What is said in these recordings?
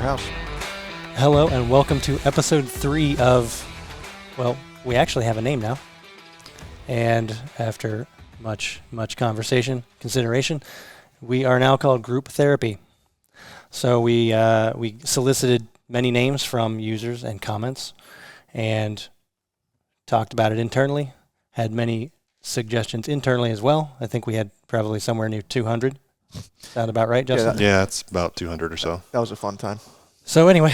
your house. Hello and welcome to episode 3 of, well, we actually have a name now. And after much conversation, consideration, we are now called GroupTherapy. So we solicited many names from users and comments and talked about it internally, had many suggestions internally as well. I think we had probably somewhere near 200. Sound about right, Justin? Yeah, it's about 200 or so. That was a fun time. So anyway,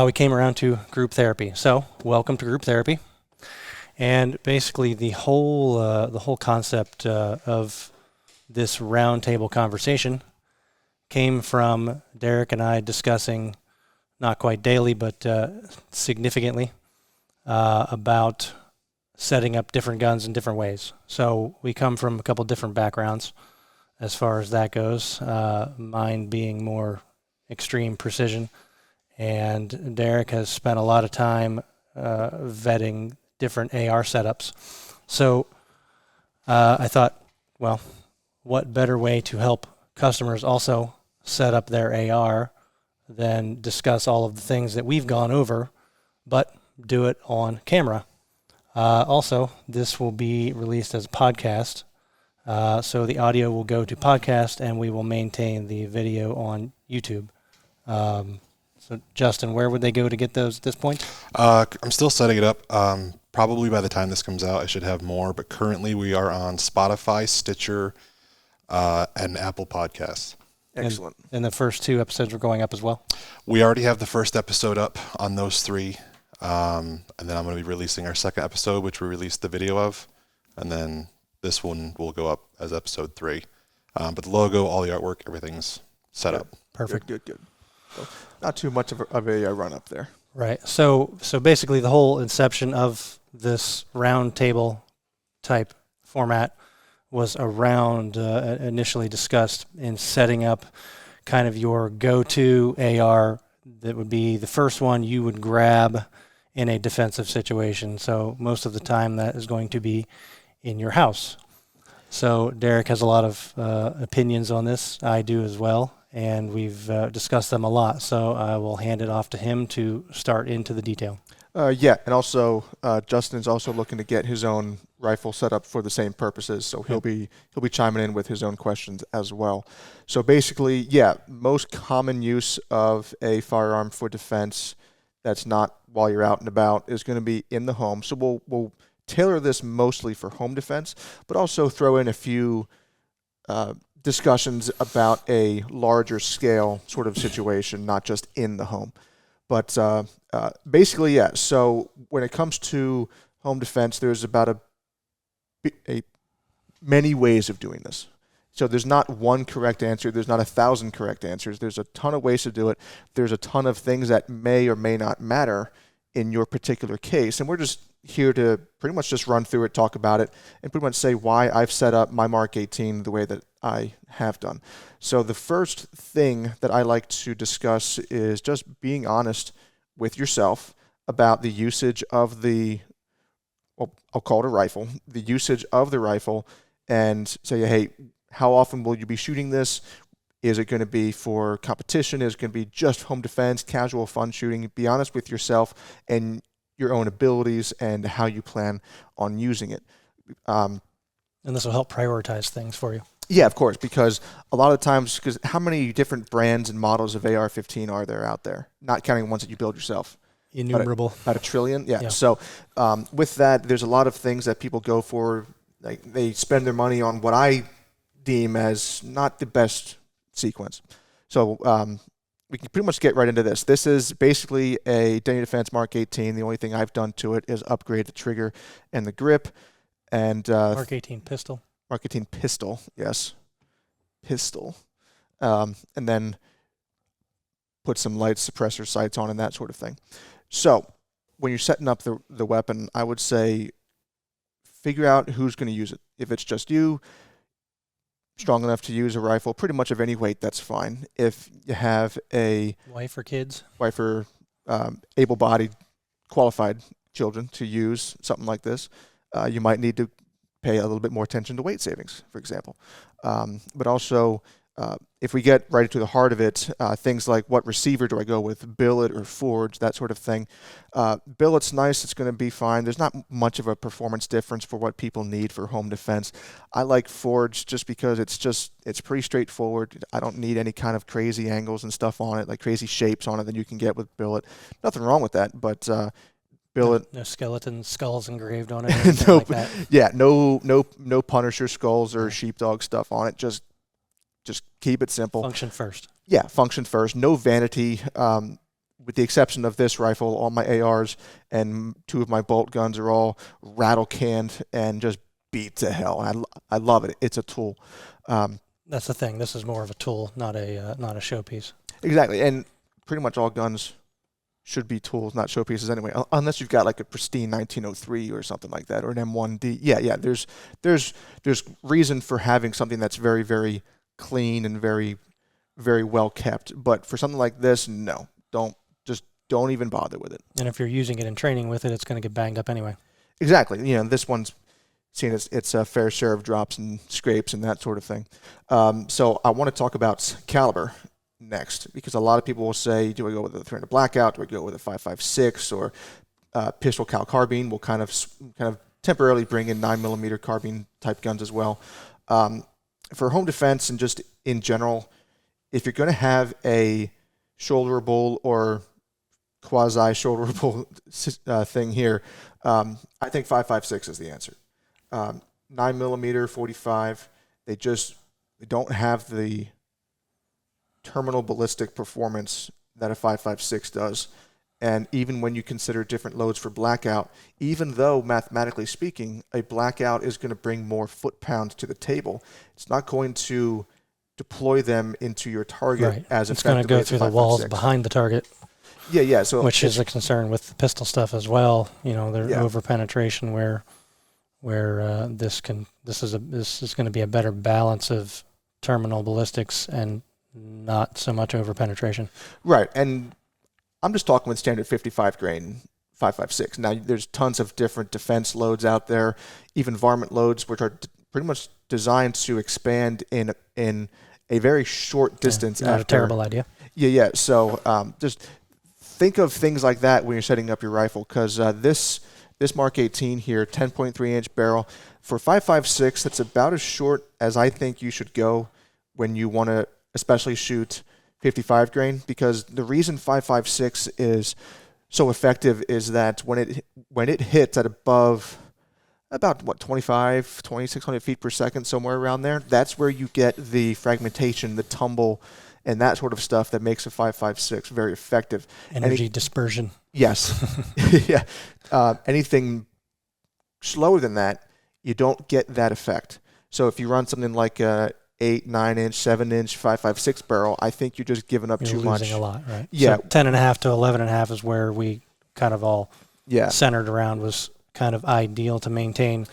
we came around to group therapy. So welcome to group therapy. And basically the whole concept of this roundtable conversation came from Derek and I discussing, not quite daily, but significantly, about setting up different guns in different ways. So we come from a couple different backgrounds as far as that goes, mine being more extreme precision. And Derek has spent a lot of time vetting different AR setups. So I thought, well, what better way to help customers also set up their AR than discuss all of the things that we've gone over, but do it on camera. Also, this will be released as a podcast. So the audio will go to podcast and we will maintain the video on YouTube. So Justin, where would they go to get those at this point? I'm still setting it up. Probably by the time this comes out, I should have more. But currently we are on Spotify, Stitcher, and Apple Podcasts. Excellent. And the first 2 episodes are going up as well? We already have the first episode up on those 3. And then I'm going to be releasing our second episode, which we released the video of. And then this one will go up as episode 3. But the logo, all the artwork, everything's set up. Perfect. Good. So not too much of a run up there. Right. So basically the whole inception of this round table type format was around initially discussed in setting up kind of your go-to AR that would be the first one you would grab in a defensive situation. So most of the time that is going to be in your house. So Derek has a lot of opinions on this. I do as well. And we've discussed them a lot. So I will hand it off to him to start into the detail. And also Justin's also looking to get his own rifle set up for the same purposes. So he'll be chiming in with his own questions as well. So basically, most common use of a firearm for defense that's not while you're out and about is going to be in the home. So we'll tailor this mostly for home defense, but also throw in a few discussions about a larger scale sort of situation, not just in the home. But basically, so when it comes to home defense, there's about a many ways of doing this. So there's not one correct answer. There's not 1,000 correct answers. There's a ton of ways to do it. There's a ton of things that may or may not matter in your particular case. And we're just here to pretty much just run through it, talk about it, and pretty much say why I've set up my Mark 18 the way that I have done. So the first thing that I like to discuss is just being honest with yourself about the usage of I'll call it a rifle, the usage of the rifle, and say, hey, how often will you be shooting this? Is it going to be for competition? Is it going to be just home defense, casual fun shooting? Be honest with yourself and your own abilities and how you plan on using it. And this will help prioritize things for you. Yeah, of course, because a lot of times, because how many different brands and models of AR-15 are there out there? Not counting ones that you build yourself. Innumerable. About 1 trillion? Yeah. So with that, there's a lot of things that people go for. Like they spend their money on what I deem as not the best sequence. So we can pretty much get right into this. This is basically a Baney Defense Mark 18. The only thing I've done to it is upgrade the trigger and the grip. And Mark 18 pistol. Mark 18 pistol, yes. Pistol. And then put some light suppressor sights on and that sort of thing. So when you're setting up the weapon, I would say figure out who's going to use it. If it's just you, strong enough to use a rifle, pretty much of any weight, that's fine. If you have a wife or kids, able-bodied, qualified children to use something like this, you might need to pay a little bit more attention to weight savings, for example. But also if we get right into the heart of it, things like what receiver do I go with, billet or forge, that sort of thing. Billet's nice, it's going to be fine. There's not much of a performance difference for what people need for home defense. I like forge just because it's pretty straightforward. I don't need any kind of crazy angles and stuff on it, like crazy shapes on it that you can get with billet. Nothing wrong with that, but billet. No skeleton skulls engraved on it or anything No, like that. yeah, no Punisher skulls or sheepdog stuff on it. Just keep it simple. Function first. Yeah, function first. No vanity. With the exception of this rifle, all my ARs and 2 of my bolt guns are all rattle canned and just beat to hell. And I love it. It's a tool. That's the thing. This is more of a tool, not a showpiece. Exactly, and pretty much all guns should be tools, not showpieces anyway. Unless you've got like a pristine 1903 or something like that, or an M1D. Yeah. There's reason for having something that's very, very clean and very, very well kept. But for something like this, no, don't even bother with it. And if you're using it in training with it, it's going to get banged up anyway. Exactly. This one's seen its a fair share of drops and scrapes and that sort of thing. So I want to talk about caliber next, because a lot of people will say, do I go with a 300 blackout? Do I go with a 5.56 or pistol cal carbine? We'll kind of temporarily bring in 9mm carbine type guns as well. For home defense and just in general, if you're going to have a shoulderable or quasi-shoulderable thing here, I think 5.56 is the answer. 9mm 45, they don't have the terminal ballistic performance that a 5.56 does. And even when you consider different loads for blackout, even though mathematically speaking, a blackout is going to bring more foot-pounds to the table, it's not going to deploy them into your target as it's going to go through the walls behind the target. Yeah. So which is a concern with the pistol stuff as well. There's over penetration where this is going to be a better balance of terminal ballistics and not so much over penetration. Right, and I'm just talking with standard 55 grain 5.56. Now, there's tons of different defense loads out there, even varmint loads, which are pretty much designed to expand in a very short distance. Not a terrible idea. Yeah. So just think of things like that when you're setting up your rifle, because this Mark 18 here, 10.3 inch barrel for 5.56. That's about as short as I think you should go when you want to, especially shoot 55 grain, because the reason 5.56 is so effective is that when it hits at above about 2,600 feet per second, somewhere around there, that's where you get the fragmentation, the tumble, and that sort of stuff that makes a 5.56 very effective. Energy dispersion. Yes. Yeah. Anything slower than that, you don't get that effect. So if you run something like a 8, 9 inch, 7 inch, 5.56 barrel, I think you're just giving up too much. You're losing a lot, right? Yeah. So 10.5 to 11.5 is where we kind of all centered around, was kind of ideal to maintain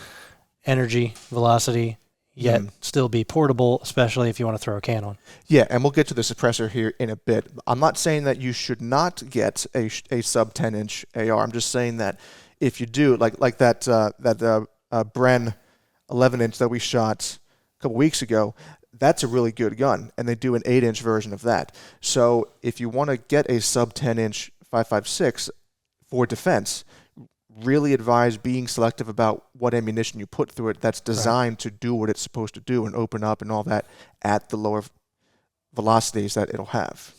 energy, velocity, yet still be portable, especially if you want to throw a can on. Yeah, and we'll get to the suppressor here in a bit. I'm not saying that you should not get a sub 10 inch AR. I'm just saying that if you do, like that Bren 11 inch that we shot a couple weeks ago, that's a really good gun, and they do an 8 inch version of that. So if you want to get a sub 10 inch 5.56 for defense, really advise being selective about what ammunition you put through it that's designed to do what it's supposed to do and open up and all that at the lower velocities that it'll have.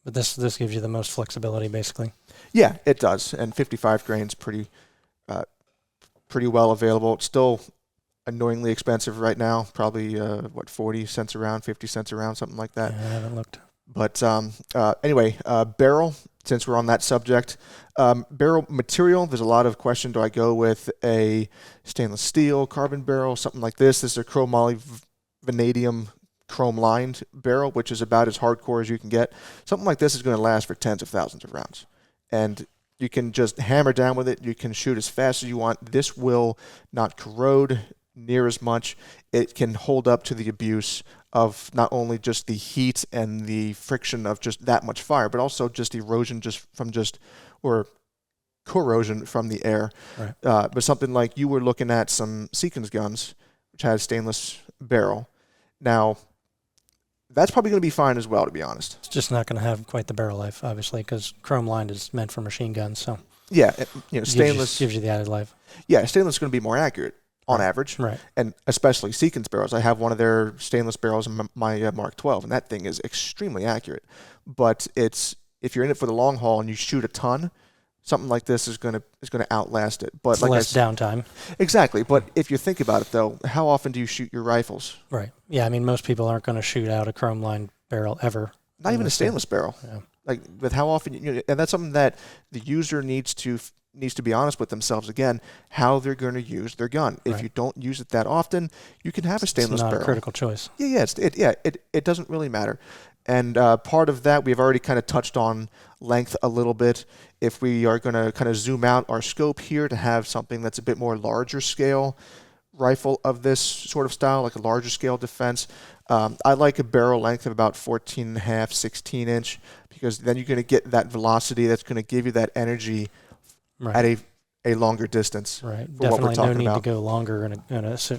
But this gives you the most flexibility, basically. Yeah, it does. And 55 grain's pretty well available. It's still annoyingly expensive right now, probably 40 cents a round, 50 cents a round, something like that. Yeah, I haven't looked. But anyway, barrel, since we're on that subject, barrel material, there's a lot of question. Do I go with a stainless steel carbon barrel, something like this? This is a chromoly vanadium chrome lined barrel, which is about as hardcore as you can get. Something like this is going to last for tens of thousands of rounds. And you can just hammer down with it. You can shoot as fast as you want. This will not corrode near as much. It can hold up to the abuse of not only just the heat and the friction of just that much fire, but also just erosion or corrosion from the air. Right. But something like you were looking at some Seekins guns, which had a stainless barrel. Now, that's probably going to be fine as well, to be honest. It's just not going to have quite the barrel life, obviously, because chrome lined is meant for machine guns. So Yeah, stainless gives you the added life. Yeah, stainless is going to be more accurate on average, Right. and especially Sequence barrels. I have one of their stainless barrels in my Mark 12, and that thing is extremely accurate. But if you're in it for the long haul and you shoot a ton, something like this is going to outlast it. But It's like less downtime. Exactly. But if you think about it, though, how often do you shoot your rifles? Right. Yeah. I mean, most people aren't going to shoot out a chrome lined barrel ever. Not even a stainless barrel. Yeah. Like, with how often and that's something that the user needs to be honest with themselves again, how they're going to use their gun. If you don't use it that often, you can have a stainless barrel. It's not a critical choice. It doesn't really matter. And part of that, we've already kind of touched on length a little bit. If we are going to kind of zoom out our scope here to have something that's a bit more larger scale rifle of this sort of style, like a larger scale defense, I like a barrel length of about 14.5, 16 inch, because then you're going to get that velocity that's going to give you that energy at a longer distance. Right. For what we're Definitely talking no need about. to go longer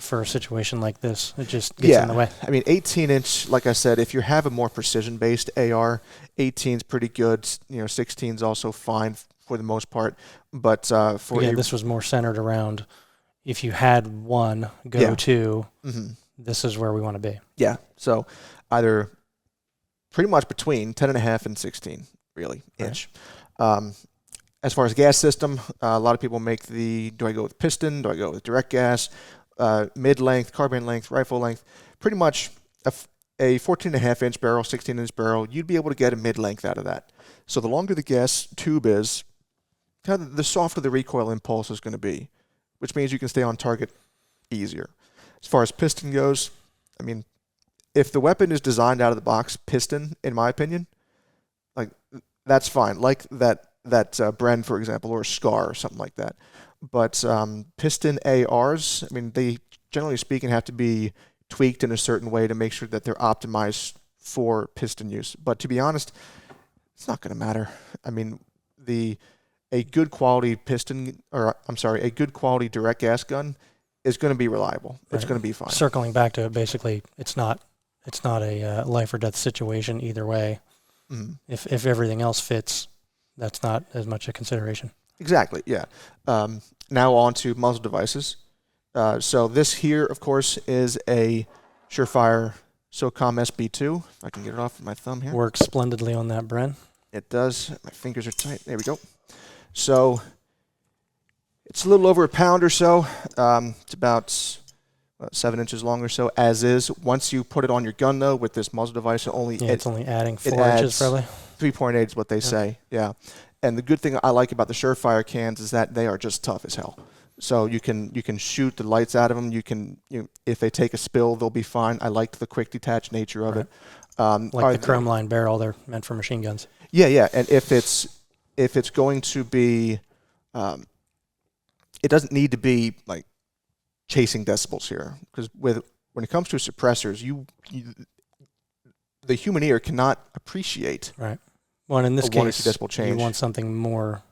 for a situation like this. It just gets in the way. I mean, 18 inch, like I said, if you have a more precision based AR, 18 is pretty good. 16 is also fine for the most part. But this was more centered around if you had one go-to, this is where we want to be. Yeah. So either pretty much between 10.5 and 16, really, inch. As far as gas system, a lot of people make do I go with piston? Do I go with direct gas? Mid-length, carbine length, rifle length. Pretty much a 14.5 inch barrel, 16 inch barrel, you'd be able to get a mid-length out of that. So the longer the gas tube is, kind of the softer the recoil impulse is going to be, which means you can stay on target easier. As far as piston goes, I mean, if the weapon is designed out of the box piston, in my opinion, like, that's fine. Like that Bren, for example, or a Scar or something like that. But piston ARs, I mean, they generally speaking have to be tweaked in a certain way to make sure that they're optimized for piston use. But to be honest, it's not going to matter. I mean, a good quality a good quality direct gas gun is going to be reliable. It's going to be fine. Circling back to it, basically, it's not a life or death situation either way. Mm-hmm. If everything else fits, that's not as much a consideration. Exactly, yeah. Now on to muzzle devices. So this here, of course, is a Surefire SOCOM SB2. If I can get it off with my thumb here. Works splendidly on that Bren. It does. My fingers are tight. There we go. So it's a little over a pound or so. It's about 7 inches long or so, as is. Once you put it on your gun, though, with this muzzle device, it's only adding 4 inches, probably. 3.8 is what they say, yeah. And the good thing I like about the Surefire cans is that they are just tough as hell. So you can shoot the lights out of them. If they take a spill, they'll be fine. I like the quick detach nature of it. Like the chrome line barrel, they're meant for machine guns. Yeah. And if it's going to be, it doesn't need to be like chasing decibels here, because when it comes to suppressors, the human ear cannot appreciate. Right. Well, in this case, decibel change. You want something more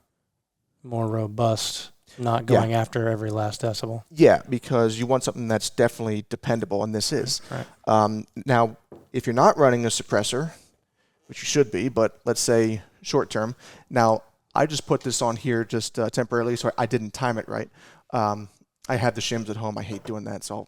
robust, not going after every last decibel. Yeah, because you want something that's definitely dependable, and this is. Right. Now, if you're not running a suppressor, which you should be, but let's say short term. Now, I just put this on here just temporarily, so I didn't time it right. I have the shims at home. I hate doing that, so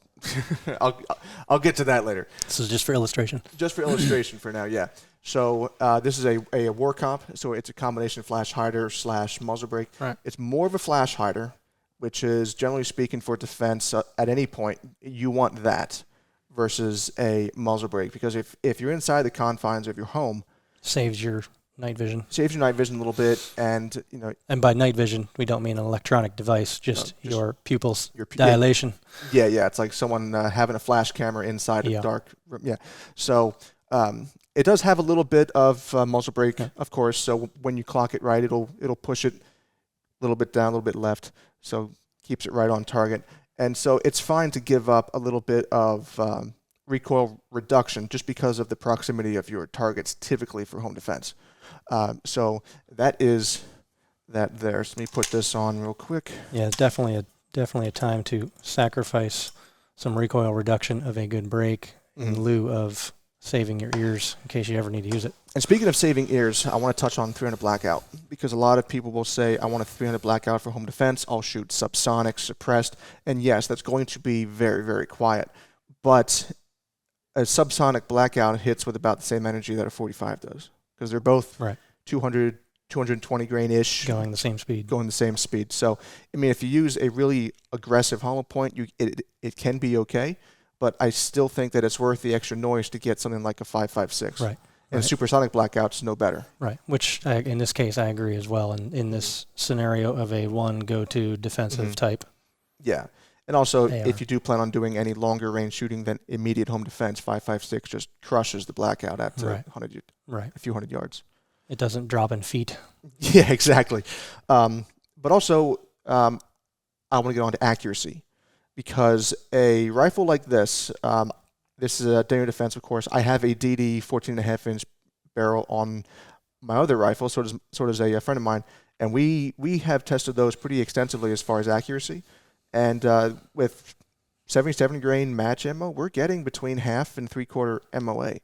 I'll get to that later. This is just for illustration. Just for illustration for now, yeah. So this is a war comp, so it's a combination flash hider / muzzle brake. Right. It's more of a flash hider, which is generally speaking for defense at any point, you want that versus a muzzle brake, because if you're inside the confines of your home, saves your night vision. Saves your night vision a little bit, and And by night vision, we don't mean an electronic device, just your pupils dilation. Yeah, it's like someone having a flash camera inside a dark room. Yeah, so it does have a little bit of muzzle brake, of course. So when you clock it right, it'll push it a little bit down, a little bit left, so keeps it right on target. And so it's fine to give up a little bit of recoil reduction just because of the proximity of your targets, typically for home defense. So that is that there. So let me put this on real quick. Yeah, it's definitely a time to sacrifice some recoil reduction of a good brake in lieu of saving your ears in case you ever need to use it. And speaking of saving ears, I want to touch on 300 blackout, because a lot of people will say, I want a 300 blackout for home defense. I'll shoot subsonic, suppressed. And yes, that's going to be very, very quiet. But a subsonic blackout hits with about the same energy that a 45 does, because they're both 200, 220 grain-ish. Going the same speed. Going the same speed. So, I mean, if you use a really aggressive hollow point, it can be okay. But I still think that it's worth the extra noise to get something like a 5.56. Right. And supersonic blackout's no better. Right. Which, in this case, I agree as well. In this scenario of a one go-to defensive type. Yeah. And also, AR. if you do plan on doing any longer range shooting than immediate home defense, 5.56 just crushes the blackout at a few hundred yards. It doesn't drop in feet. Yeah, exactly. But also, I want to get on to accuracy, because a rifle like this, this is a Baney defense, of course. I have a DD 14.5-inch barrel on my other rifle, so does a friend of mine, and we have tested those pretty extensively as far as accuracy. And with 77 grain match ammo, we're getting between 1/2 and 3/4 MOA.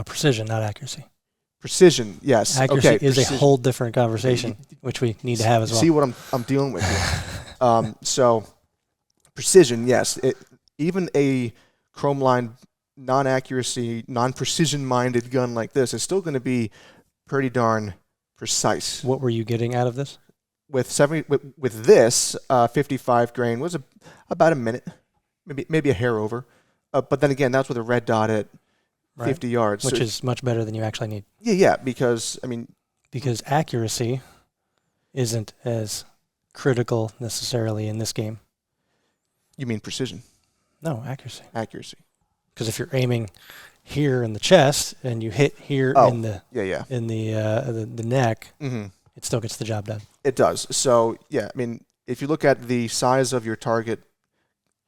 Precision, not accuracy. Precision, yes. Accuracy okay, is precision. a whole different conversation, which we need to have as well. See what I'm dealing with here. So precision, yes. Even a chrome line, non-accuracy, non-precision-minded gun like this is still going to be pretty darn precise. What were you getting out of this? With this, 55 grain was about a minute, maybe a hair over. But then again, that's with a red dot at 50 yards. Which so is much better than you actually need. Yeah, because, I mean... Because accuracy isn't as critical necessarily in this game. You mean precision? No, accuracy. Accuracy. Because if you're aiming here in the chest and you hit here in the the neck, it still gets the job done. It does. So, yeah, I mean, if you look at the size of your target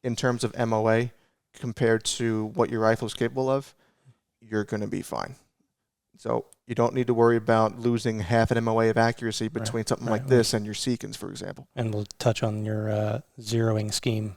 in terms of MOA compared to what your rifle is capable of, you're going to be fine. So you don't need to worry about losing half an MOA of accuracy between something like this and your Seekins, for example. And we'll touch on your zeroing scheme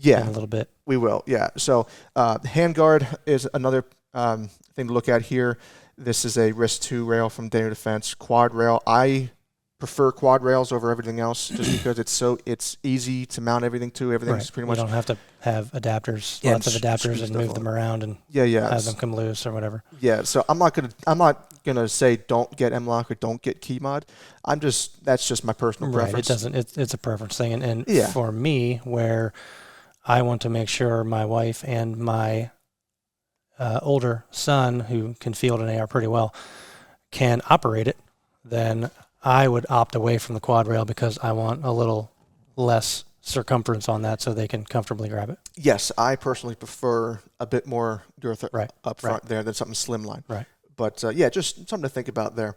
in a little bit. We will, yeah. So handguard is another thing to look at here. This is a wrist 2 rail from Baney Defense. Quad rail. I prefer quad rails over everything else just because it's easy to mount everything to. Everything's pretty much... You don't have to have adapters, lots of adapters, and move them around and have them come loose or whatever. Yeah, so I'm not gonna say don't get M-Lock or don't get key mod. That's just my personal preference. It's a preference thing, and for me, where I want to make sure my wife and my older son, who can field an AR pretty well, can operate it, then I would opt away from the quad rail because I want a little less circumference on that so they can comfortably grab it. Yes, I personally prefer a bit more girth up front there than something slimline. Right. But just something to think about there.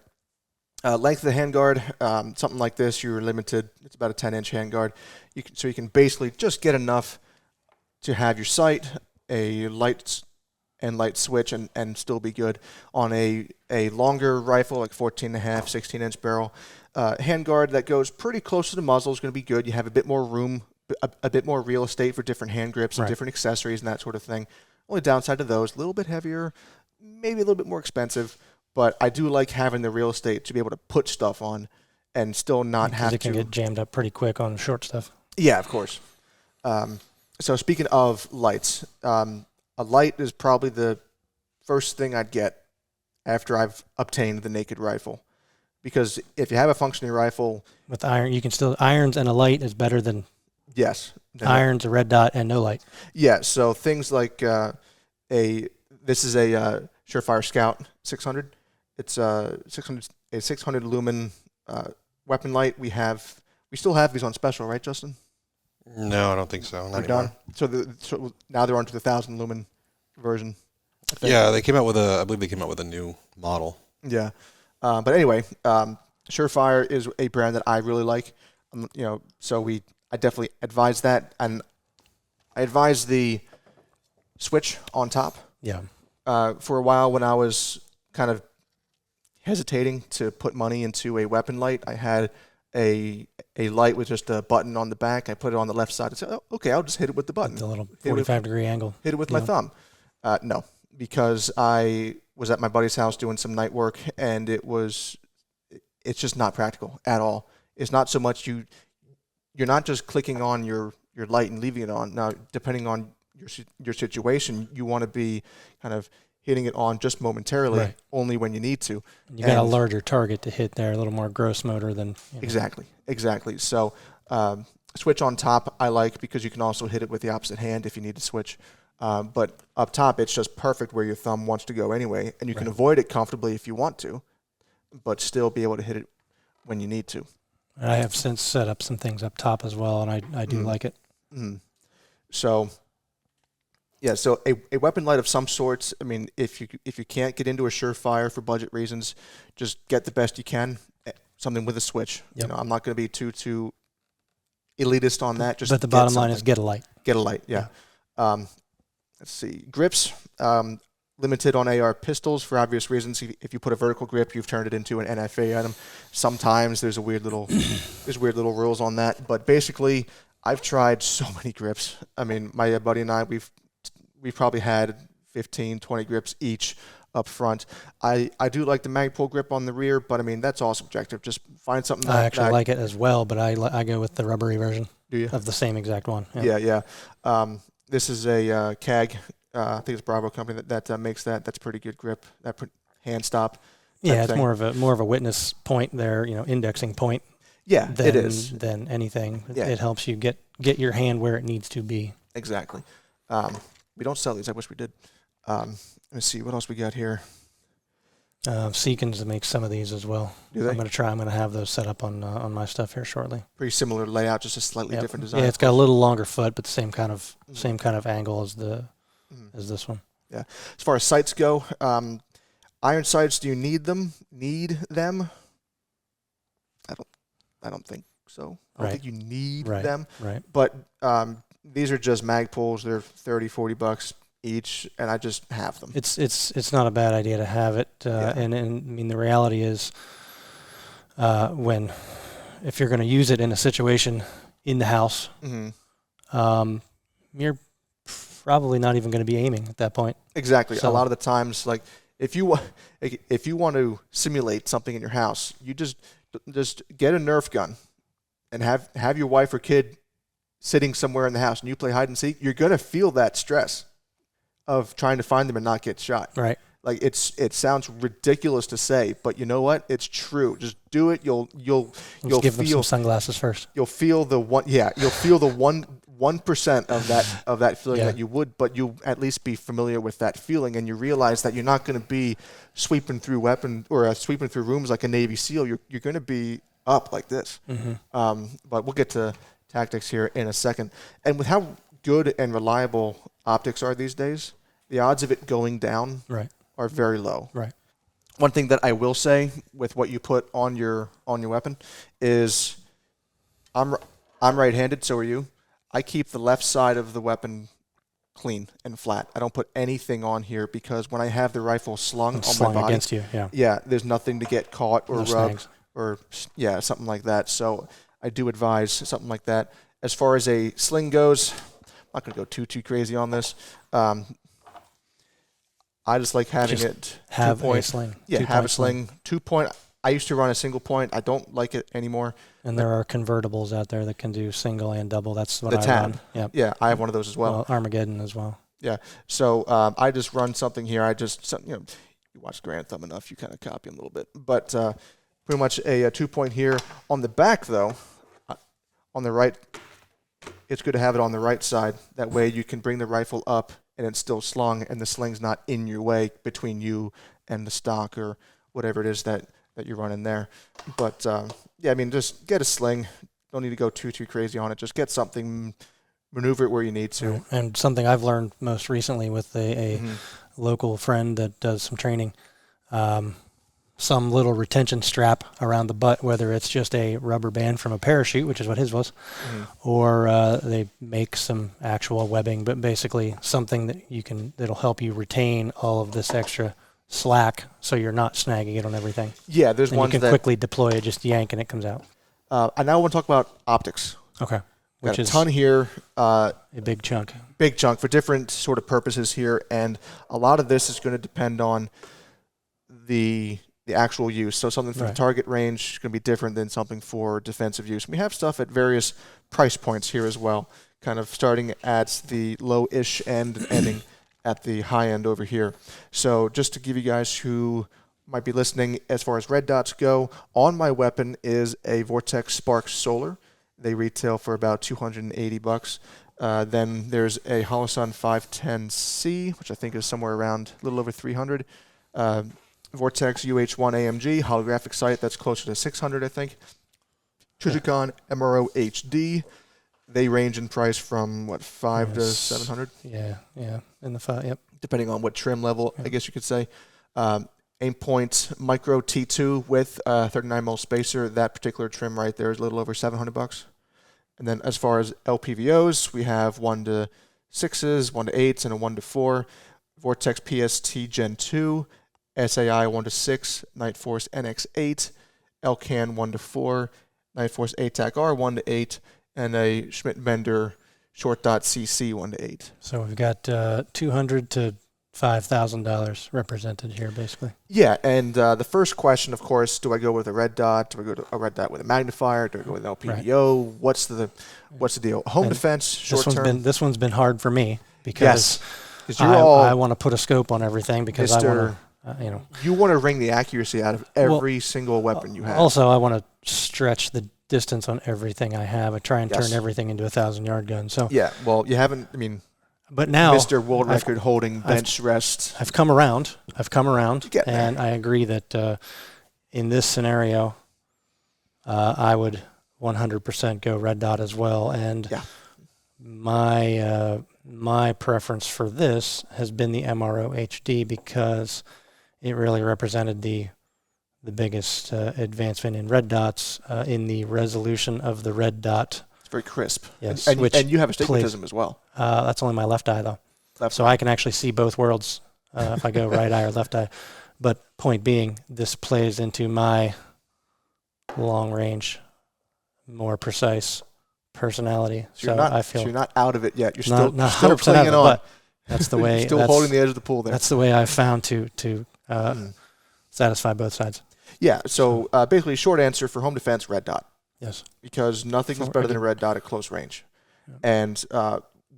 Length of the handguard, something like this, you're limited. It's about a 10-inch handguard. So you can basically just get enough to have your sight, a light switch, and still be good. On a longer rifle, like 14.5, 16-inch barrel, handguard that goes pretty close to the muzzle is going to be good. You have a bit more room, a bit more real estate for different hand grips and different accessories and that sort of thing. Only downside to those, a little bit heavier, maybe a little bit more expensive, but I do like having the real estate to be able to put stuff on and still not have to... Because it can get jammed up pretty quick on short stuff. Yeah, of course. So speaking of lights, a light is probably the first thing I'd get after I've obtained the naked rifle. Because if you have a functioning rifle... With iron, you can still... Irons and a light is better than... Yes. Irons, a red dot, and no light. Yeah, so things like this is a Surefire Scout 600. It's a 600 lumen weapon light. We still have these on special, right, Justin? No, I don't think so. Not anymore. So now they're onto the 1,000 lumen version. Yeah, I believe they came out with a new model. Yeah, but anyway, Surefire is a brand that I really like. So I definitely advise that, and I advise the switch on top. Yeah. For a while, when I was kind of hesitating to put money into a weapon light, I had a light with just a button on the back. I put it on the left side and said, "Oh, okay, I'll just hit it with the button." The little 45-degree angle. Hit it with my thumb. No, because I was at my buddy's house doing some night work, and it's just not practical at all. It's not so much you're not just clicking on your light and leaving it on. Now, depending on your situation, you want to be kind of hitting it on just momentarily, Right. only when you need to. You got a larger target to hit there, a little more gross motor than Exactly. So switch on top I like because you can also hit it with the opposite hand if you need to switch. But up top, it's just perfect where your thumb wants to go anyway, and you can avoid it comfortably if you want to, but still be able to hit it when you need to. I have since set up some things up top as well, and I do like it. So, yeah, so a weapon light of some sorts. I mean, if you can't get into a Surefire for budget reasons, just get the best you can. Something with a switch. Yep. I'm not going to be too elitist on that. Just but the bottom line is get a light. Get a light. Yeah. Let's see. Grips. Limited on AR pistols for obvious reasons. If you put a vertical grip, you've turned it into an NFA item. Sometimes there's weird little rules on that. But basically, I've tried so many grips. I mean, my buddy and I, we've probably had 15, 20 grips each up front. I do like the Magpul grip on the rear, but I mean, that's all subjective. Just find something I actually like it as well, but I go with the rubbery version. Do you? Of the same exact one. Yeah. This is a CAG. I think it's Bravo company that makes that. That's pretty good grip. That hand stop. Yeah, it's more of a witness point there, indexing point. Yeah, it is. Than anything. Yeah. It helps you get your hand where it needs to be. Exactly. We don't sell these. I wish we did. Let's see what else we got here. Seekins makes some of these as well. Do they? I'm going to have those set up on my stuff here shortly. Pretty similar layout, just a slightly different design. Yeah, it's got a little longer foot, but the same kind of angle as this one. Yeah. As far as sights go, iron sights. Do you need them? I don't think so. I don't think you need them. Right. But these are just Magpuls. They're $30-$40 each, and I just have them. It's not a bad idea to have it. And I mean, the reality is, if you're going to use it in a situation in the house, you're probably not even going to be aiming at that point. Exactly. So, a lot of the times, like if you want to simulate something in your house, you just get a Nerf gun and have your wife or kid sitting somewhere in the house, and you play hide and seek. You're going to feel that stress of trying to find them and not get shot. Right. Like it sounds ridiculous to say, but you know what? It's true. Just do it. You'll give them some sunglasses first. You'll feel the one. Yeah, you'll feel the 1% of that feeling that you would, but you at least be familiar with that feeling, and you realize that you're not going to be sweeping through sweeping through rooms like a Navy SEAL. You're going to be up like this. But we'll get to tactics here in a second. And with how good and reliable optics are these days, the odds of it going down are very low. Right. One thing that I will say with what you put on your weapon is, I'm right-handed, so are you. I keep the left side of the weapon clean and flat. I don't put anything on here because when I have the rifle slung on my body against you, there's nothing to get caught or no rubbed snags. or something like that. So I do advise something like that. As far as a sling goes, I'm not going to go too crazy on this. I just like having it have 2 point. A sling. Yeah, have a sling. 2 point. I used to run a single point. I don't like it anymore. And there are convertibles out there that can do single and double. That's what I run. Yep. Yeah, I have one of those as well. Armageddon as well. Yeah. So I just run something here. You watch Grand Thumb enough, you kind of copy a little bit. But pretty much a 2 point here. On the back, though, on the right, it's good to have it on the right side. That way you can bring the rifle up and it's still slung and the sling's not in your way between you and the stock or whatever it is that you're running there. But, just get a sling. Don't need to go too crazy on it. Just get something, maneuver it where you need to. Right. And something I've learned most recently with a local friend that does some training, some little retention strap around the butt, whether it's just a rubber band from a parachute, which is what his was, or they make some actual webbing, but basically something that'll help you retain all of this extra slack so you're not snagging it on everything. Yeah, there's and ones you can quickly deploy it, just yank and it comes out. I now want to talk about optics. Okay. which got a is ton here. a big chunk. Big chunk for different sort of purposes here, and a lot of this is going to depend on the actual use. So something for the target range is going to be different than something for defensive use. We have stuff at various price points here as well, kind of starting at the low-ish end and ending at the high end over here. So just to give you guys who might be listening, as far as red dots go, on my weapon is a Vortex Spark Solar. They retail for about $280. Then there's a Holosun 510C, which I think is somewhere around a little over $300. Vortex UH1 AMG holographic sight, that's closer to $600, I think. Trijicon MRO HD, they range in price from $500 to $700. Yeah, in the 5, yep. Depending on what trim level, I guess you could say. Aimpoint Micro T2 with 39mm spacer. That particular trim right there is a little over $700. And then as far as LPVOs, we have 1 to 6s, 1 to 8s, and a 1 to 4. Vortex PST Gen 2, SAI 1 to 6, Night Force NX8, LCAN 1 to 4, Night Force ATAC R 1 to 8, and a Schmidt-Bender Short Dot CC 1 to 8. So we've got $200 to $5,000 represented here, basically. Yeah, and the first question, of course, do I go with a red dot? Do I go to a red dot with a magnifier? Do I go with an LPVO? Right. What's the deal? Home defense, short term. This one's been hard for me because I want to put a scope on everything because I want to, you want to wring the accuracy out of every single weapon you have. Also, I want to stretch the distance on everything I have. I try and turn everything into a 1,000-yard gun. So yeah, well, you haven't. I mean. But now, Mr. World Record holding bench rest. I've come around, and I agree that in this scenario, I would 100% go red dot as well. And my preference for this has been the MRO HD because it really represented the biggest advancement in red dots in the resolution of the red dot. Very crisp. Yes, and you have astigmatism as well. That's only my left eye, though. So I can actually see both worlds if I go right eye or left eye. But point being, this plays into my long-range, more precise personality. So I feel you're not out of it yet. You're still clinging on. But that's the way. Still holding the edge of the pool there. That's the way I've found to satisfy both sides. Yeah. So basically, short answer for home defense: red dot. Yes. Because nothing is better than a red dot at close range. Yeah. And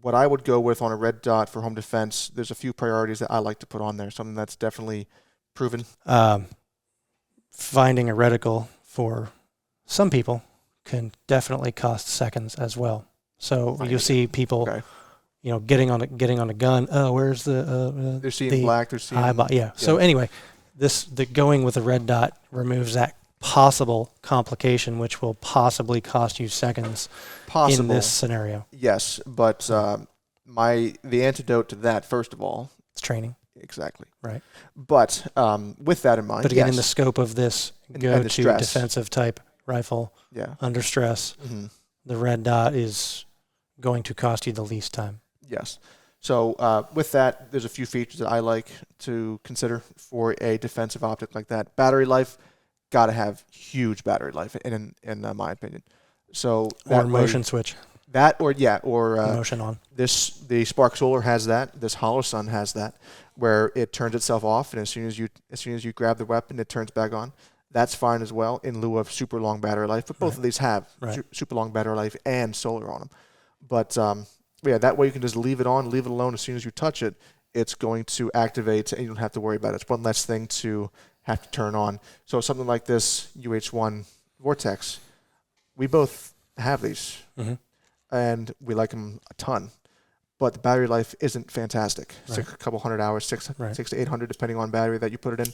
what I would go with on a red dot for home defense, there's a few priorities that I like to put on there, something that's definitely proven. Finding a reticle for some people can definitely cost seconds as well. So you'll see people, getting on a gun. Oh, where's the? They're seeing black. They're seeing. Yeah. So anyway, the going with a red dot removes that possible complication, which will possibly cost you seconds in this scenario. Yes, but the antidote to that, first of all, it's training. Exactly. Right. But with that in mind, but again, in the scope of this go-to defensive type rifle, under stress, the red dot is going to cost you the least time. Yes. So with that, there's a few features that I like to consider for a defensive optic like that. Battery life. Got to have huge battery life in my opinion. So motion switch. Motion on. The Spark Solar has that. This Holosun has that, where it turns itself off, and as soon as you grab the weapon, it turns back on. That's fine as well, in lieu of super long battery life. But both of these have super long battery life and solar on them. But that way you can just leave it on, leave it alone. As soon as you touch it, it's going to activate, and you don't have to worry about it. It's one less thing to have to turn on. So something like this UH1 Vortex, we both have these, and we like them a ton. But the battery life isn't fantastic. It's like a couple hundred hours, 6 to 800, depending on battery that you put it in.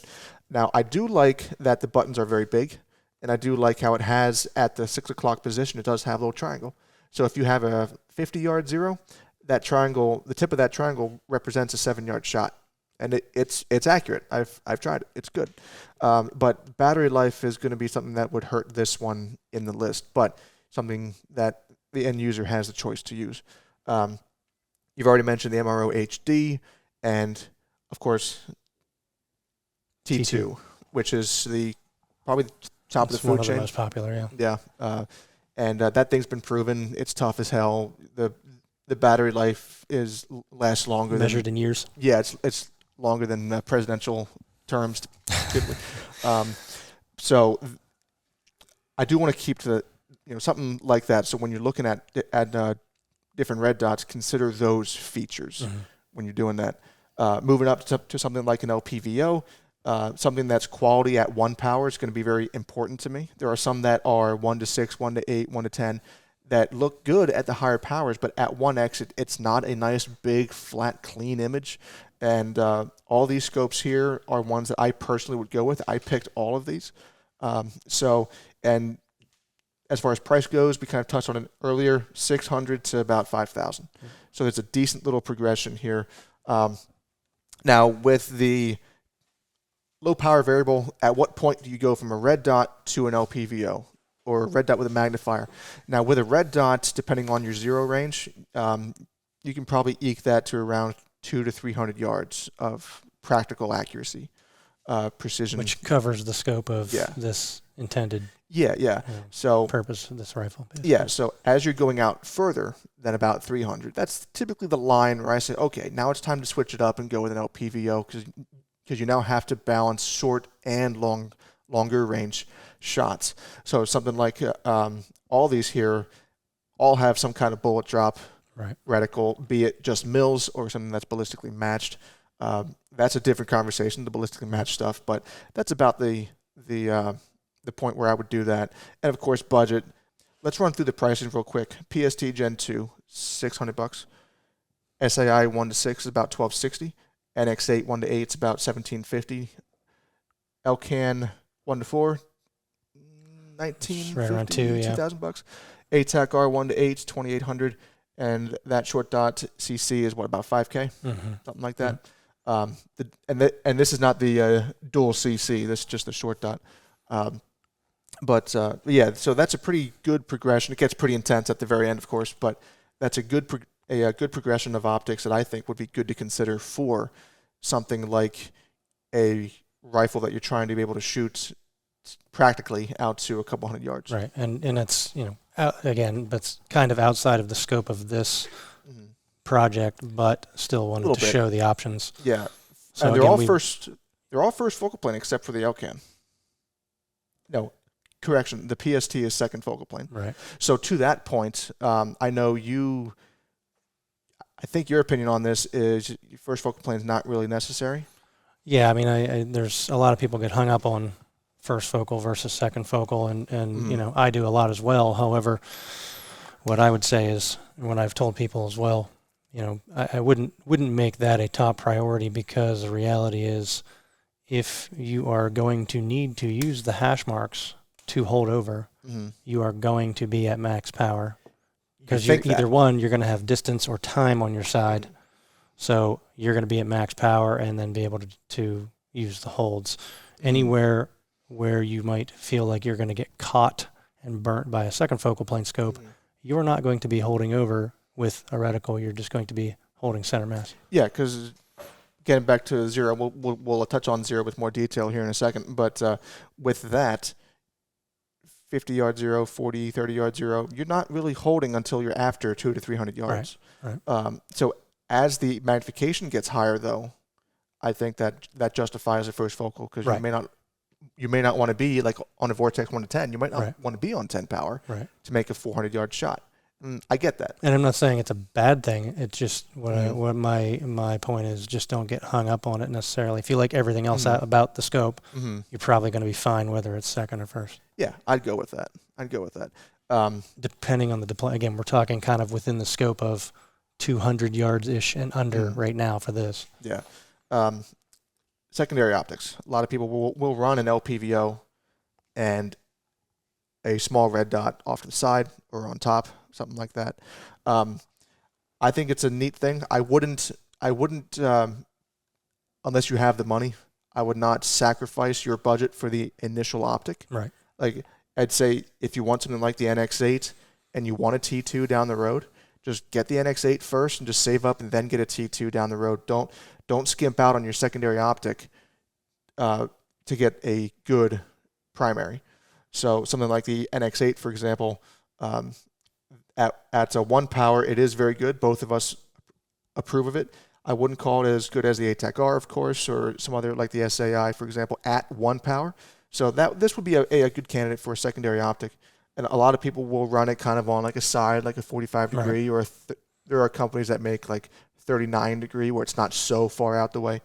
Now, I do like that the buttons are very big, and I do like how it has, at the 6 o'clock position, it does have a little triangle. So if you have a 50-yard zero, that triangle, the tip of that triangle represents a 7-yard shot. And it's accurate. I've tried it. It's good. But battery life is going to be something that would hurt this one in the list, but something that the end user has the choice to use. You've already mentioned the MRO HD and, of course, T2, which is probably the top of the food chain. One of the most popular, Yeah. and that thing's been proven. It's tough as hell. The battery life lasts longer Measured in years. Yeah, it's longer than presidential terms typically. So I do want to keep to something like that. So when you're looking at different red dots, consider those features when you're doing that. Moving up to something like an LPVO, something that's quality at 1 power is going to be very important to me. There are some that are 1 to 6, 1 to 8, 1 to 10 that look good at the higher powers, but at 1x it's not a nice, big, flat, clean image. And all these scopes here are ones that I personally would go with. I picked all of these. And as far as price goes, we kind of touched on it earlier, $600 to about $5,000. So there's a decent little progression here. Now, with the low power variable, at what point do you go from a red dot to an LPVO or a red dot with a magnifier? Now, with a red dot, depending on your zero range, you can probably eke that to around 200 to 300 yards of practical accuracy, precision. Which covers the scope of this intended So purpose of this rifle. Basically. Yeah, so as you're going out further than about 300, that's typically the line where I say, okay, now it's time to switch it up and go with an LPVO because you now have to balance short and longer range shots. So something like all these here all have some kind of bullet drop reticle, be it just mils or something that's ballistically matched. That's a different conversation, the ballistically matched stuff, but that's about the point where I would do that. And of course, budget. Let's run through the prices real quick. PST Gen 2, $600. SAI 1 to 6 is about $1,260. NX8 1 to 8 is about $1,750. LCAN 1 to 4, $1,950, right around $2,000. ATAC R 1 to 8 is $2,800. And that short dot CC is about $5K, something like that. And this is not the dual CC. This is just the short dot. So that's a pretty good progression. It gets pretty intense at the very end, of course, but that's a good progression of optics that I think would be good to consider for something like a rifle that you're trying to be able to shoot practically out to a couple hundred yards. Right, and it's again, that's kind of outside of the scope of this project, but still wanted to show the options. Yeah, so and again, they're all first focal plane except for the LCAN. No, correction. The PST is second focal plane. Right. So to that point, I know you. I think your opinion on this is first focal plane is not really necessary. Yeah, I mean, there's a lot of people get hung up on first focal versus second focal, and I do a lot as well. However, what I would say is, when I've told people as well, I wouldn't make that a top priority, because the reality is, if you are going to need to use the hash marks to hold over, you are going to be at max power, because you're going to have distance or time on your side. So you're going to be at max power and then be able to use the holds. Anywhere where you might feel like you're going to get caught and burnt by a second focal plane scope, you're not going to be holding over with a reticle. You're just going to be holding center mass. Yeah, because getting back to zero, we'll touch on zero with more detail here in a second. But with that, 50-yard zero, 40, 30-yard zero, you're not really holding until you're after 200 to 300 yards. Right. So as the magnification gets higher, though, I think that justifies a first focal, because you may not want to be like on a Vortex 1 to 10. You might not want to be on 10 power to make a 400-yard shot. I get that. And I'm not saying it's a bad thing. It's just what my point is, just don't get hung up on it necessarily. If you like everything else about the scope, you're probably going to be fine whether it's second or first. Yeah, I'd go with that. Depending on the deploy. Again, we're talking kind of within the scope of 200 yards-ish and under right now for this. Yeah. Secondary optics. A lot of people will run an LPVO and a small red dot off to the side or on top, something like that. I think it's a neat thing. I wouldn't, unless you have the money, I would not sacrifice your budget for the initial optic. Right. Like, I'd say if you want something like the NX8 and you want a T2 down the road, just get the NX8 first and just save up and then get a T2 down the road. Don't skimp out on your secondary optic to get a good primary. So something like the NX8, for example, At a 1 power, it is very good. Both of us approve of it. I wouldn't call it as good as the ATAC-R, of course, or some other like the SAI, for example, at 1 power. So this would be a good candidate for a secondary optic. And a lot of people will run it kind of on like a side, like a 45 degree, or there are companies that make like 39 degree where it's not so far out the way.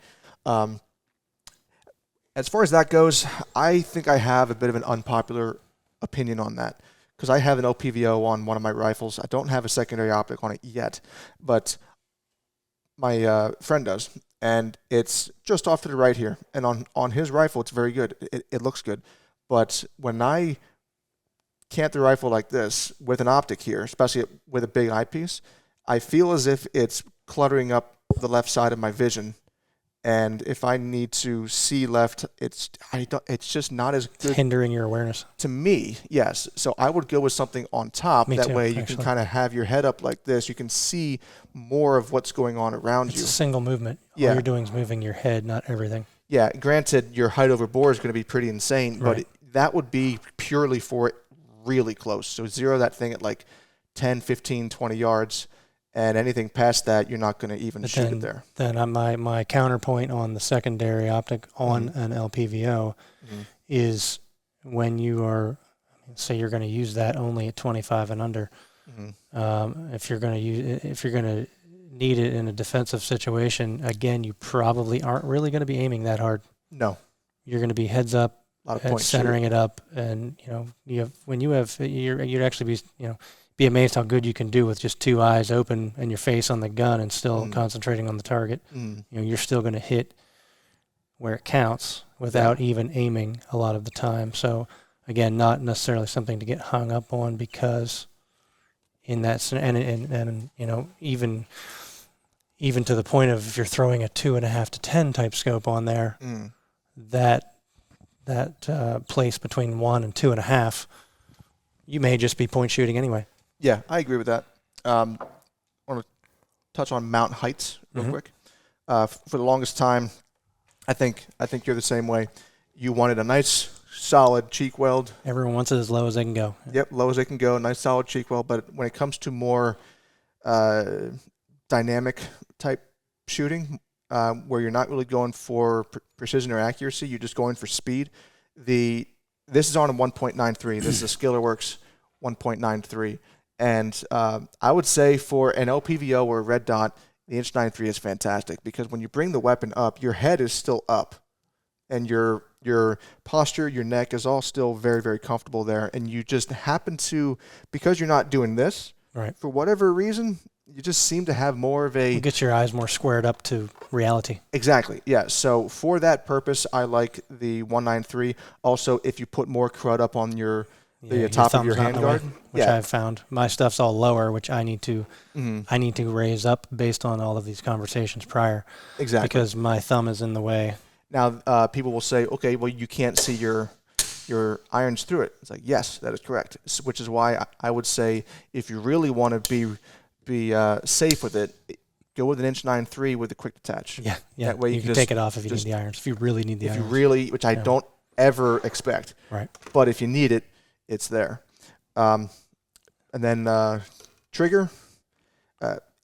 As far as that goes, I think I have a bit of an unpopular opinion on that because I have an LPVO on one of my rifles. I don't have a secondary optic on it yet, but my friend does, and it's just off to the right here. And on his rifle, it's very good. It looks good. But when I cant the rifle like this with an optic here, especially with a big eyepiece, I feel as if it's cluttering up the left side of my vision. And if I need to see left, it's just not as good. It's hindering your awareness. To me, yes. So I would go with something on top. Me that too, way you actually. can kind of have your head up like this. You can see more of what's going on around It's you. a single movement. Yeah. All you're doing is moving your head, not everything. Yeah, granted, your height over bore is going to be pretty insane, Right. but that would be purely for it really close. So zero that thing at like 10, 15, 20 yards. And anything past that, you're not going to even shoot it there. Then my counterpoint on the secondary optic on an LPVO is when you are, say you're going to use that only at 25 and under. If you're going to need it in a defensive situation, again, you probably aren't really going to be aiming that hard. No. You're going to be heads up, A lot of points centering it up, and you'd actually be amazed how good you can do with just two eyes open and your face on the gun and still concentrating on the target. You're still going to hit where it counts without even aiming a lot of the time. So again, not necessarily something to get hung up on, because in that and even to the point of if you're throwing a 2.5 to 10 type scope on there, that place between 1 and 2.5, you may just be point shooting anyway. Yeah, I agree with that. I want to touch on mount heights real quick. For the longest time, I think you're the same way. You wanted a nice, solid cheek weld. Everyone wants it as low as they can go. Yep, low as they can go, nice, solid cheek weld. But when it comes to more dynamic type shooting, where you're not really going for precision or accuracy, you're just going for speed. This is on a 1.93. This is a Skillerworks 1.93. And I would say for an LPVO or a red dot, the inch 93 is fantastic, because when you bring the weapon up, your head is still up, and your posture, your neck is all still very, very comfortable there. And you just happen to, because you're not doing this, right, for whatever reason, you just seem to have more of a... You get your eyes more squared up to reality. Exactly, yeah. So for that purpose, I like the 193. Also, if you put more crud up on the top of your handguard, which I've found my stuff's all lower, which I need to raise up based on all of these conversations prior. Exactly, because my thumb is in the way. Now, people will say, okay, well, you can't see your irons through it. It's like, yes, that is correct. Which is why I would say, if you really want to be safe with it, go with an inch 9.3 with a quick detach. Yeah. That way you can take it off if you need the irons. If you really need the irons. If you really, which I don't ever expect. Right. But if you need it, it's there. And then trigger.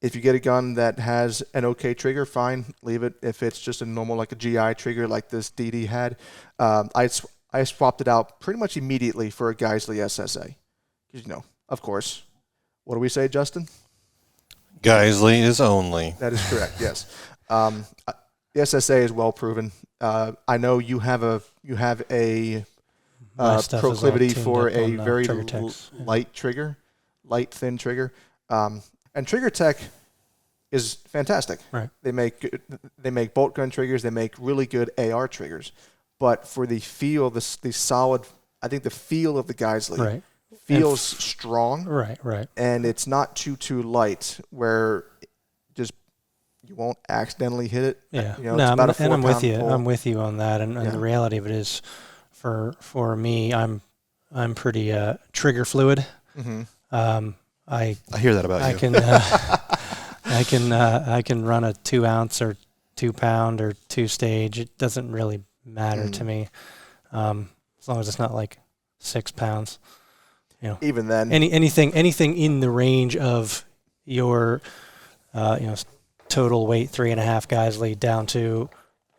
If you get a gun that has an okay trigger, fine, leave it. If it's just a normal, like a GI trigger like this DD had, I swapped it out pretty much immediately for a Geisley SSA. Of course. What do we say, Justin? Geisley is only. That is correct, yes. The SSA is well proven. I know you have a proclivity for a very light trigger, light, thin trigger. And Trigger Tech is fantastic. Right. They make bolt gun triggers. They make really good AR triggers. But for the feel, the solid, I think the feel of the Geisley feels strong. Right. And it's not too light where just you won't accidentally hit it. Yeah. I'm with you. I'm with you on that. And the reality of it is, for me, I'm pretty trigger fluid. I hear that about you. I can run a 2 ounce or 2 pound or 2 stage. It doesn't really matter to me, as long as it's not like 6 pounds. even then, anything in the range of your total weight 3.5 guys laid down to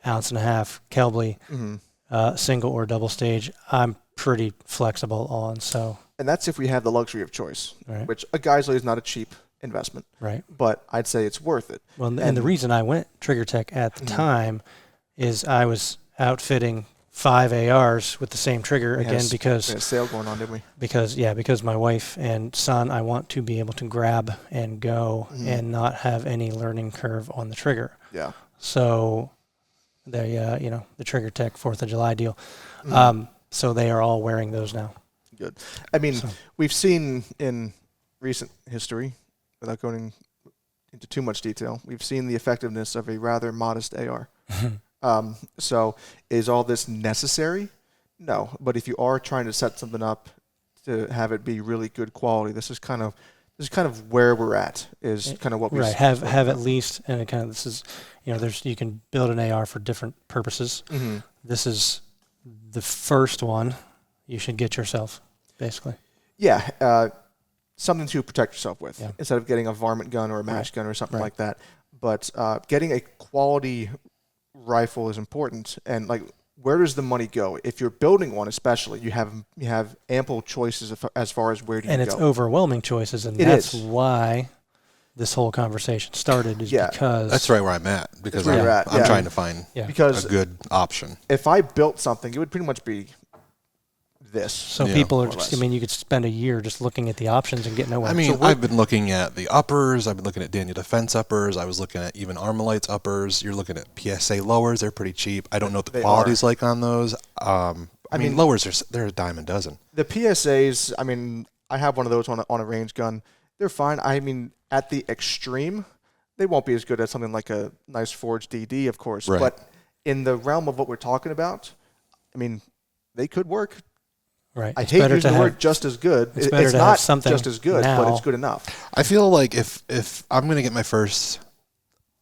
1.5 ounce Kelbley, single or double stage, I'm pretty flexible on. So, and that's if we have the luxury of choice, right. which a Geisley is not a cheap investment, right? But I'd say it's worth it. Well, and the reason I went Trigger Tech at the time is I was outfitting 5 ARs with the same trigger because we had a sale going on, didn't we? Because my wife and son, I want to be able to grab and go and not have any learning curve on the trigger. Yeah. So the Trigger Tech 4th of July deal. So they are all wearing those now. Good. I mean, we've seen in recent history, without going into too much detail, we've seen the effectiveness of a rather modest AR. So is all this necessary? No. But if you are trying to set something up to have it be really good quality, this is kind of where we're at, is kind of what we have at least, and it kind of, this is, you can build an AR for different purposes. This is the first one you should get yourself, basically. Yeah. Something to protect yourself with instead of getting a varmint gun or a mash gun or something like that. But getting a quality rifle is important. And like, where does the money go? If you're building one, especially, you have ample choices as far as where do you go. And it's overwhelming choices, and that's why this whole conversation started. Because that's right where I'm at, because I'm trying to find a good option. If I built something, it would pretty much be this. So people are just, you could spend a year just looking at the options and get nowhere. I've been looking at the uppers. I've been looking at Daniel Defense uppers. I was looking at even Armalite's uppers. You're looking at PSA lowers. They're pretty cheap. I don't know what the quality's like on those. Lowers, they're a dime a dozen. The PSAs, I have one of those on a range gun. They're fine. At the extreme, they won't be as good as something like a nice forged DD, of course. Right. But in the realm of what we're talking about, they could work. Right. I hate using the word just as good. It's not just as good, but it's good enough. I feel like if I'm going to get my first,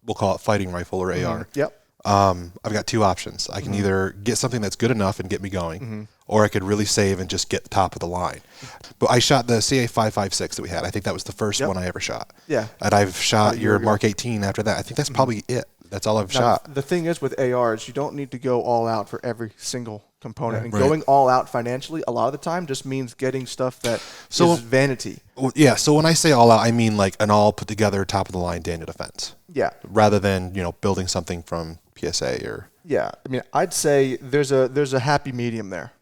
we'll call it fighting rifle or AR. Yep. I've got 2 options. I can either get something that's good enough and get me going, or I could really save and just get top of the line. But I shot the CA556 that we had. I think that was the first one I ever shot. Yeah. And I've shot your Mark 18 after that. I think that's probably it. That's all I've shot. The thing is with ARs, you don't need to go all out for every single component. And going all out financially, a lot of the time, just means getting stuff that is vanity. Yeah, so when I say all out, I mean like an all put together, top of the line Daniel Defense. Yeah. Rather than, building something from PSA or... Yeah, I'd say there's a happy medium there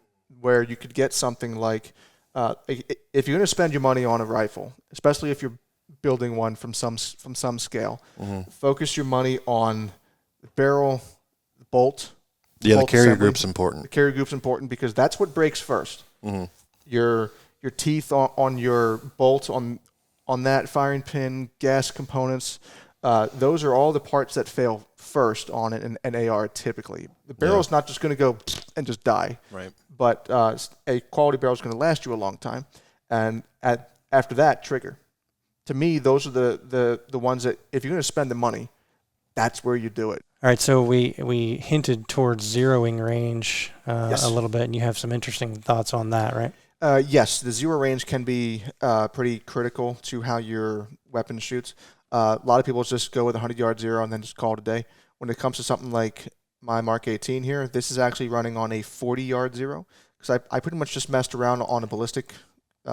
where you could get something like, if you're going to spend your money on a rifle, especially if you're building one from some scale, focus your money on the barrel, the bolt. Yeah, the carrier group's important. The carrier group's important because that's what breaks first. Your teeth on your bolt, on that firing pin, gas components, those are all the parts that fail first on an AR typically. The barrel's not just going to go and just die. Right. But a quality barrel is going to last you a long time. And after that, trigger. To me, those are the ones that, if you're going to spend the money, that's where you do it. All right, so we hinted towards zeroing range a little bit, and you have some interesting thoughts on that, right? Yes, the zero range can be pretty critical to how your weapon shoots. A lot of people just go with 100-yard zero and then just call it a day. When it comes to something like my Mark 18 here, this is actually running on a 40-yard zero because I pretty much just messed around on a ballistic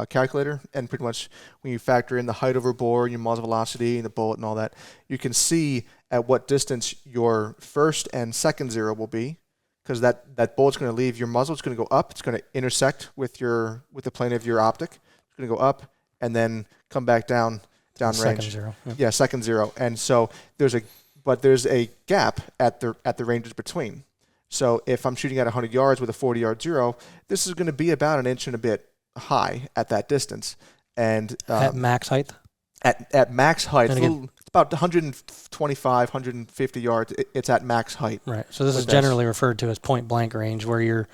calculator, and pretty much when you factor in the height over bore, your muzzle velocity, and the bullet and all that, you can see at what distance your first and second zero will be, because that bullet's going to leave your muzzle. It's going to go up. It's going to intersect with the plane of your optic. It's going to go up and then come back down range. Second zero. Yeah, second zero. And so there's a gap at the ranges between. So if I'm shooting at 100 yards with a 40-yard zero, this is going to be about an inch and a bit high at that distance. And at max height? At max height, it's about 125, 150 yards. It's at max height. Right. So this is generally referred to as point blank range, where you're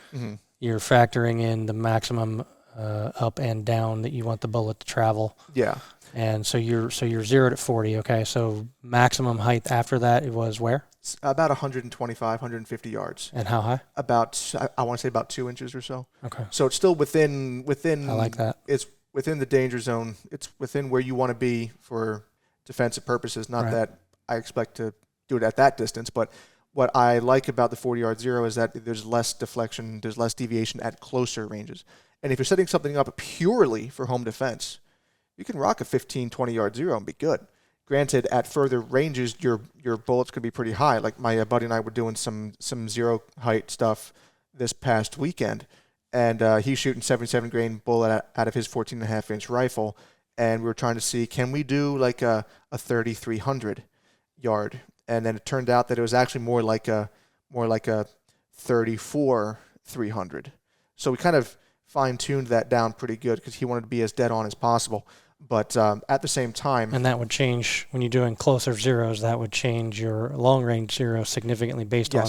factoring in the maximum up and down that you want the bullet to travel. Yeah. And so you're zeroed at 40. Okay. So maximum height after that, it was where? It's about 125, 150 yards. And how high? About, I want to say about 2 inches or so. Okay. So it's still within. I like that. It's within the danger zone. It's within where you want to be for defensive purposes. Not that I expect to do it at that distance, but what I like about the 40-yard zero is that there's less deflection, there's less deviation at closer ranges. And if you're setting something up purely for home defense, you can rock a 15, 20-yard zero and be good. Granted, at further ranges, your bullets could be pretty high. Like my buddy and I were doing some zero height stuff this past weekend, and he's shooting 77 grain bullet out of his 14.5-inch rifle, and we were trying to see, can we do like a 3,300 yard? And then it turned out that it was actually more like a 34-300. So we kind of fine-tuned that down pretty good because he wanted to be as dead on as possible. But at the same time... And that would change, when you're doing closer zeros, that would change your long-range zero significantly based on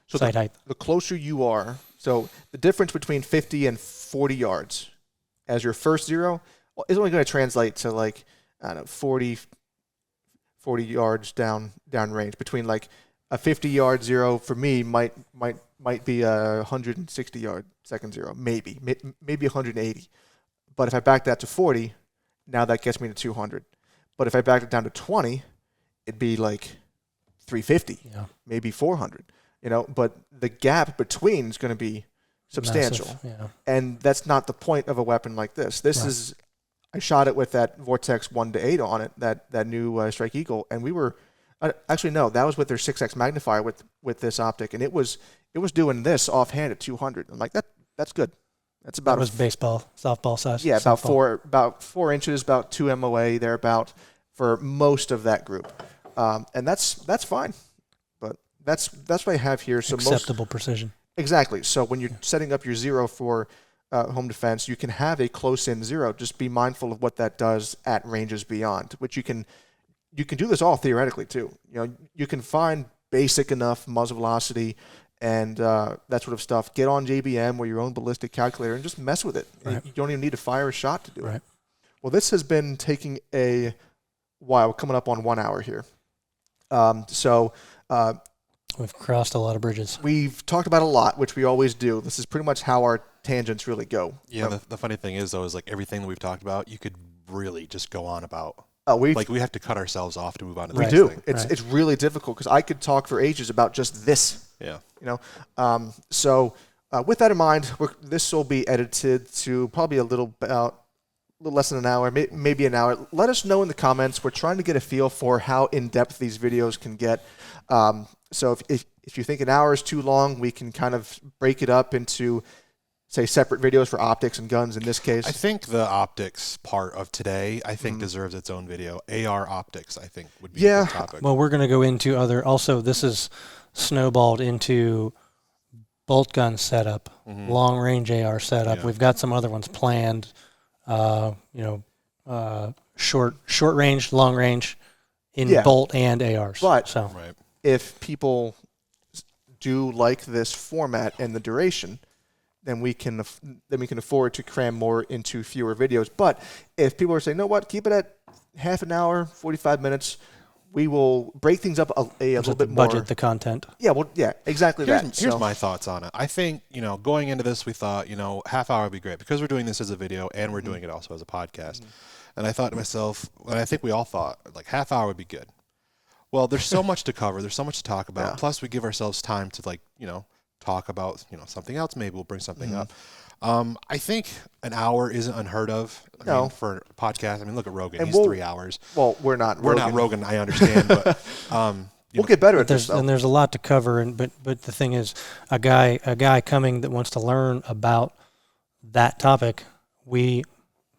sight height. The closer you are, so the difference between 50 and 40 yards as your first zero is only going to translate to like, I don't know, 40 yards down range. Between like a 50-yard zero for me might be a 160-yard second zero, maybe 180. But if I back that to 40, now that gets me to 200. But if I backed it down to 20, it'd be like 350, maybe 400. But the gap between is going to be substantial. Massive, and that's not the point of a weapon like this. This is, I shot it with that Vortex 1-8 on it, that new Strike Eagle, and we were, actually no, that was with their 6X magnifier with this optic, and it was doing this offhand at 200. I'm like, that's good. That's about that was baseball, softball size. Yeah, about 4 inches, about 2 MOA thereabout for most of that group, and that's fine. But that's what I have here. So acceptable precision. Exactly. So when you're setting up your zero for home defense, you can have a close-in zero. Just be mindful of what that does at ranges beyond, which you can do this all theoretically too. You can find basic enough muzzle velocity and that sort of stuff. Get on JBM or your own ballistic calculator and just mess with it. Right. You don't even need to fire a shot to do Right. it. Well, this has been taking a while. We're coming up on 1 hour here. We've crossed a lot of bridges. We've talked about a lot, which we always do. This is pretty much how our tangents really go. Yeah, the funny thing is, though, is like everything that we've talked about, you could really just go on about. We have to cut ourselves off to move on to the we next do. thing. It's really difficult because I could talk for ages about just this. Yeah. With that in mind, this will be edited to probably a little less than an hour, maybe an hour. Let us know in the comments. We're trying to get a feel for how in-depth these videos can get. So if you think an hour is too long, we can kind of break it up into, say, separate videos for optics and guns in this case. I think the optics part of today, deserves its own video. AR optics, I think, would be a good topic. Well, we're going to go into also this is snowballed into bolt gun setup, long range AR setup. Yeah. We've got some other ones planned, short range, long range in bolt and ARs. But if people do like this format and the duration, then we can afford to cram more into fewer videos. But if people are saying, no, what, keep it at half an hour, 45 minutes, we will break things up a little bit more. Budget the content. Yeah, exactly that. Here's my thoughts on it. I think, going into this, we thought, half hour would be great because we're doing this as a video and we're doing it also as a podcast. And I thought to myself, and I think we all thought, like, half hour would be good. Well, there's so much to cover. There's so much to talk about. Yeah. Plus, we give ourselves time to, talk about, something else. Maybe we'll bring something up. I think an hour isn't unheard of. I mean, for a podcast. I mean, look at Rogan. He's 3 hours. Well, we're not Rogan, I understand. But we'll get better at this, though. And there's a lot to cover. But the thing is, a guy coming that wants to learn about that topic, we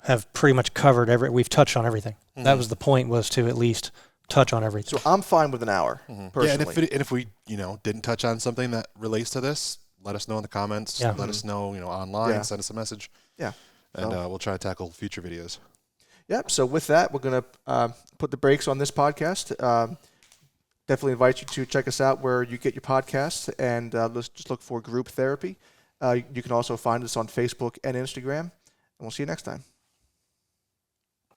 have pretty much covered we've touched on everything. That was the point, was to at least touch on everything. So I'm fine with an hour, personally. Yeah, and if we, didn't touch on something that relates to this, let us know in the comments. Yeah. Let us know, online. Send us a message. Yeah. And we'll try to tackle future videos. Yep. So with that, we're going to put the brakes on this podcast. Definitely invite you to check us out where you get your podcasts, and let's just look for Group Therapy. You can also find us on Facebook and Instagram, and we'll see you next time.